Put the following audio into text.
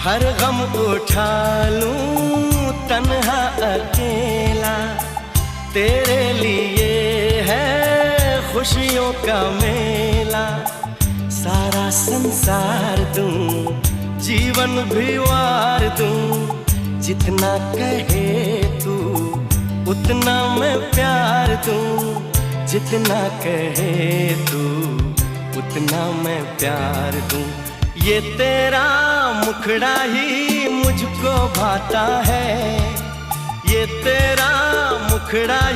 हर गम उठा लूं तन्हा अकेला, तेरे लिए है खुशियों का मेला। सारा संसार दूं, जीवन भी वार दूं, जितना कहे तू उतना मैं प्यार दूं। जितना कहे तू उतना मैं प्यार दूं। ये तेरा मुखड़ा ही मुझको भाता है, ये तेरा मुखड़ा